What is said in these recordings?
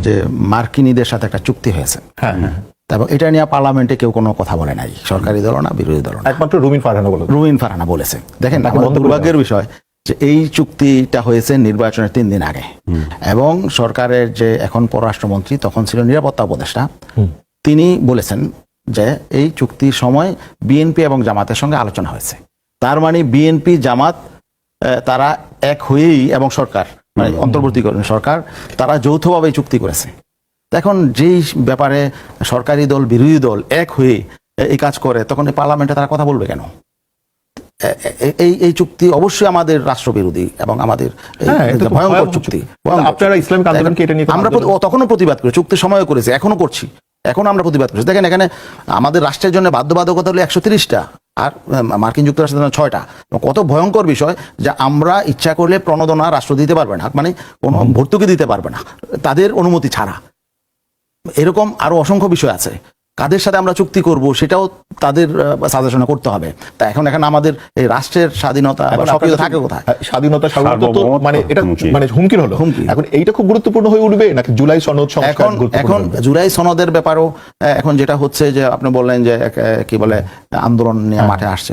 যে মার্কিনীদের সাথে একটা চুক্তি হয়েছে, এবং এটা নিয়ে পার্লামেন্টে কেউ কোনো কথা বলে নাই, সরকারি দল না বিরোধী দল না, একমাত্র রুমিন ফারহানা বলেছে। দেখেন দুর্ভাগ্যের বিষয় যে এই চুক্তিটা হয়েছে নির্বাচনের 3 দিন আগে, এবং সরকারের যে এখন পররাষ্ট্রমন্ত্রী তখন ছিল নিরাপত্তা উপদেষ্টা, তিনি বলেছেন যে এই চুক্তির সময় বিএনপি এবং জামাতের সঙ্গে আলোচনা হয়েছে। তার মানে বিএনপি জামাত তারা এক হয়েই, এবং সরকার মানে অন্তর্বর্তীকালীন সরকার তারা যৌথভাবে চুক্তি করেছে। এখন যেই ব্যাপারে সরকারি দল বিরোধী দল এক হয়ে এই কাজ করে, তখন এই পার্লামেন্টে তারা কথা বলবে কেন? এই চুক্তি অবশ্যই আমাদের রাষ্ট্রবিরোধী এবং আমাদের ভয়ঙ্কর চুক্তি। আপনারা ইসলামিক আন্দোলনকে এটা নিয়ে আমরা তখনও প্রতিবাদ করি, চুক্তির সময় করেছি, এখনো করছি, এখন আমরা প্রতিবাদ করছি। দেখেন এখানে আমাদের রাষ্ট্রের জন্য বাধ্যবাধকতা হলো 130টা, আর মার্কিন যুক্তরাষ্ট্রের জন্য 6টা। কত ভয়ঙ্কর বিষয় যে আমরা ইচ্ছা করলে প্রণোদনা রাষ্ট্র দিতে পারবে না, মানে কোনো ভর্তুকি দিতে পারবে না তাদের অনুমতি ছাড়া। এরকম আরো অসংখ্য বিষয় আছে। কাদের সাথে আমরা চুক্তি করব সেটাও তাদের সাজেশন করতে হবে। তা এখন আমাদের এই রাষ্ট্রের স্বাধীনতা সক্রিয় থাকে কোথায়? স্বাধীনতা মানে এটা মানে হুমকির হলো। এখন এইটা খুব গুরুত্বপূর্ণ হয়ে উঠবে নাকি জুলাই সনদ সংস্কার? এখন জুলাই সনদের ব্যাপারেও এখন যেটা হচ্ছে যে আপনি বললেন যে কি বলে আন্দোলন নিয়ে মাঠে আসছে।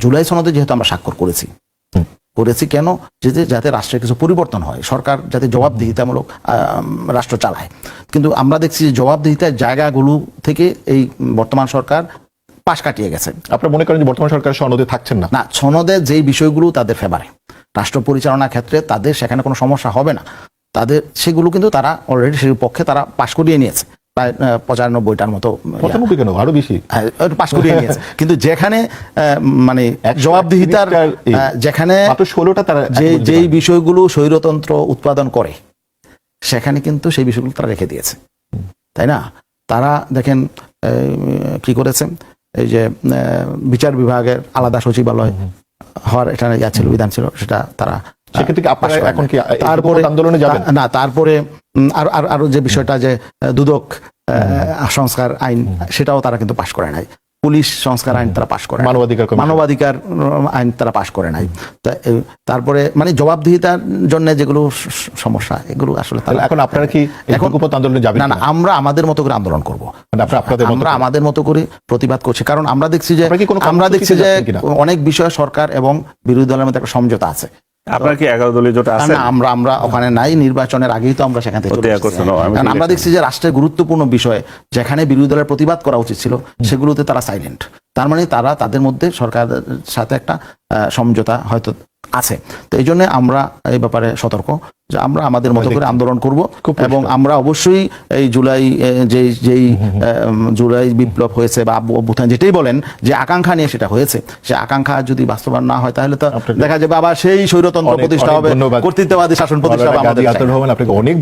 জুলাই সনদে যেহেতু আমরা স্বাক্ষর করেছি কেন, যাতে রাষ্ট্রের কিছু পরিবর্তন হয়, সরকার যাতে জবাবদিহিতামূলক রাষ্ট্র চালায়। কিন্তু আমরা দেখছি যে জবাবদিহিতার জায়গাগুলো থেকে এই বর্তমান সরকার পাশ কাটিয়ে গেছে। আপনারা মনে করেন যে বর্তমান সরকার সনদে থাকছেন না? না, সনদে যেই বিষয়গুলো তাদের ফেভারে, রাষ্ট্র পরিচালনার ক্ষেত্রে তাদের সেখানে কোনো সমস্যা হবে না, তাদের সেগুলো কিন্তু তারা অলরেডি সেই পক্ষে তারা পাশ করিয়ে নিয়েছে। প্রায় 95টার মতো, 95 কেন আরো বেশি পাশ করিয়ে নিয়েছে। কিন্তু যেখানে মানে জবাবদিহিতার যেখানে 16টা তারা যেই বিষয়গুলো স্বৈরতন্ত্র উৎপাদন করে সেখানে কিন্তু সেই বিষয়গুলো তারা রেখে দিয়েছে, তাই না? তারা দেখেন কি করেছে, এই যে বিচার বিভাগের আলাদা সচিবালয় হওয়ার এটা ছিল, বিধান ছিল, সেটা তারা তারপরে আন্দোলনে যাবেন না। তারপরে আরো যে বিষয়টা যে দুদক সংস্কার আইন, সেটাও তারা কিন্তু পাশ করে নাই। পুলিশ সংস্কার আইন তারা পাশ করে, মানবাধিকার আইন তারা পাশ করে নাই। তারপরে মানে জবাবদিহিতার জন্য যেগুলো সমস্যা, এগুলো আসলে এখন আপনারা কি এখন আন্দোলনে যাবেন? না, আমরা আমাদের মতো করে আন্দোলন করবো, আমরা আমাদের মতো করে প্রতিবাদ করছি। কারণ আমরা দেখছি যে অনেক বিষয়ে সরকার এবং বিরোধী দলের মধ্যে একটা সমঝোতা আছে। আপনার কি 11 দলীয় জোট আছে? না, আমরা ওখানে নাই। নির্বাচনের আগেই তো আমরা সেখান থেকে চলে এসেছি। কারণ আমরা দেখছি যে রাষ্ট্রের গুরুত্বপূর্ণ বিষয়ে যেখানে বিরোধী দলের প্রতিবাদ করা উচিত ছিল সেগুলোতে তারা সাইলেন্ট। তার মানে তারা তাদের মধ্যে সরকারের সাথে একটা সমঝোতা হয়তো আছে। তো এই জন্য আমরা এই ব্যাপারে সতর্ক যে আমরা আমাদের মতো করে আন্দোলন করব, এবং আমরা অবশ্যই এই জুলাই বিপ্লব হয়েছে বা অভ্যুত্থান যেটাই বলেন, যে আকাঙ্ক্ষা নিয়ে সেটা হয়েছে, সে আকাঙ্ক্ষা যদি বাস্তবায়ন না হয় তাহলে তো দেখা যাবে আবার সেই স্বৈরতন্ত্র প্রতিষ্ঠা হবে, কর্তৃত্ববাদী শাসন প্রতিষ্ঠা হবে আমাদের। আপনাকে অনেক